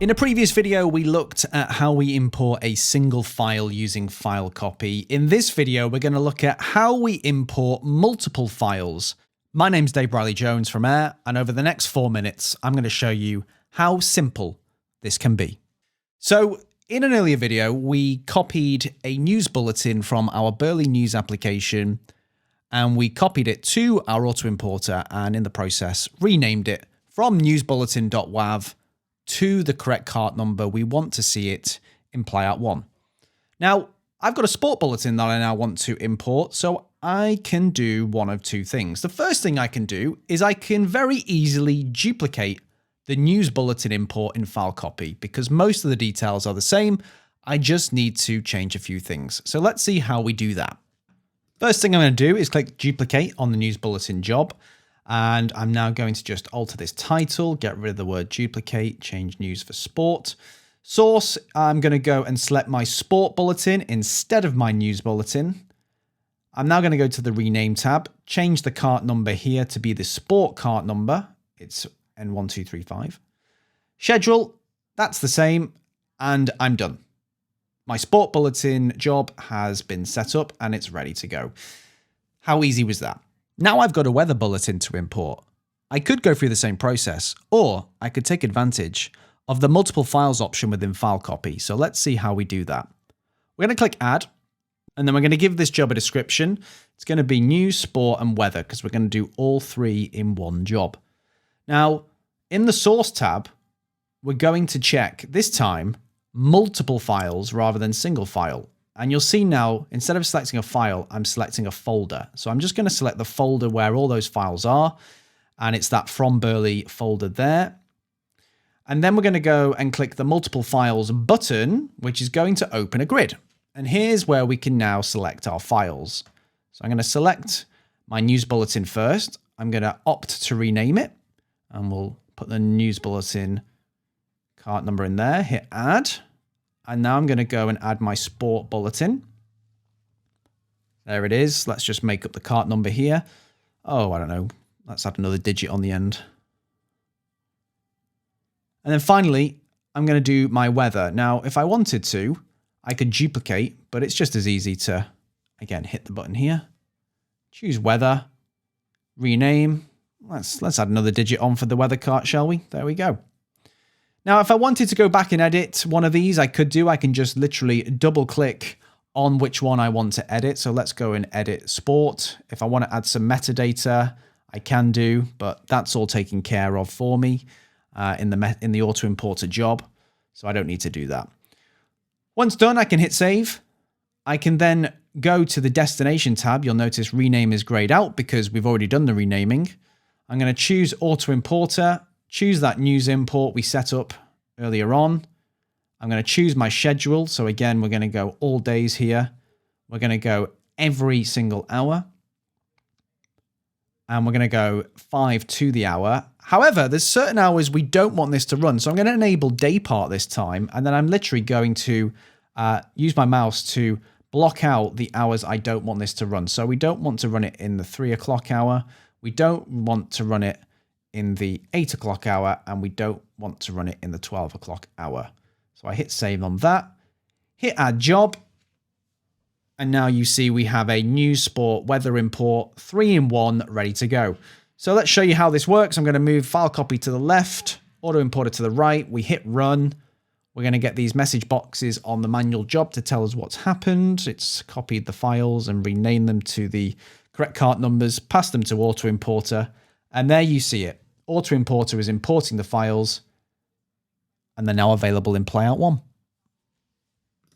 In a previous video, we looked at how we import a single file using FileCopy. In this video, we're going to look at how we import multiple files. My name's Dave Riley-Jones from Air, and over the next 4 minutes, I'm going to show you how simple this can be. So in an earlier video, we copied a news bulletin from our Burley News application, and we copied it to our auto importer, and in the process, renamed it from newsbulletin.wav to the correct cart number we want to see it in playout 1. Now, I've got a sport bulletin that I now want to import, so I can do one of two things. The first thing I can do is I can very easily duplicate the news bulletin import in FileCopy because most of the details are the same. I just need to change a few things. So let's see how we do that. First thing I'm going to do is click duplicate on the news bulletin job. And I'm now going to just alter this title, get rid of the word duplicate, change news for sport. Source, I'm going to go and select my sport bulletin instead of my news bulletin. I'm now going to go to the rename tab, change the cart number here to be the sport cart number. It's N1235. Schedule, that's the same, and I'm done. My sport bulletin job has been set up and it's ready to go. How easy was that? Now I've got a weather bulletin to import. I could go through the same process, or I could take advantage of the multiple files option within FileCopy. So let's see how we do that. We're going to click add, and then we're going to give this job a description. It's going to be news, sport, and weather, because we're going to do all three in one job. Now, in the source tab, we're going to check, this time, multiple files rather than single file. And you'll see now, instead of selecting a file, I'm selecting a folder. So I'm just going to select the folder where all those files are. And it's that From Burley folder there. And then we're going to go and click the multiple files button, which is going to open a grid. And here's where we can now select our files. So I'm going to select my news bulletin first. I'm going to opt to rename it. And we'll put the news bulletin cart number in there, hit add. And now I'm going to go and add my sport bulletin. There it is. Let's just make up the cart number here. Oh, I don't know. Let's add another digit on the end. And then finally, I'm going to do my weather. Now, if I wanted to, I could duplicate, but it's just as easy to, again, hit the button here. Choose weather, rename. Let's add another digit on for the weather cart, shall we? There we go. Now, if I wanted to go back and edit one of these, I could do. I can just literally double click on which one I want to edit. So let's go and edit sport. If I want to add some metadata, I can do, but that's all taken care of for me in the auto importer job. So I don't need to do that. Once done, I can hit save. I can then go to the destination tab. You'll notice rename is grayed out because we've already done the renaming. I'm going to choose auto importer. Choose that news import we set up earlier on. I'm going to choose my schedule. So again, we're going to go all days here. We're going to go every single hour. And we're going to go 5 to the hour. However, there's certain hours we don't want this to run. So I'm going to enable day part this time. And then I'm literally going to use my mouse to block out the hours I don't want this to run. So we don't want to run it in the 3 o'clock hour. We don't want to run it in the 8 o'clock hour, and we don't want to run it in the 12 o'clock hour. So I hit save on that, hit add job, and now you see we have a news, sport, weather import, 3-in-1 ready to go. So let's show you how this works. I'm going to move FileCopy to the left, auto importer to the right. We hit run. We're going to get these message boxes on the manual job to tell us what's happened. It's copied the files and renamed them to the correct cart numbers, passed them to auto importer, and there you see it. Auto importer is importing the files, and they're now available in playout 1.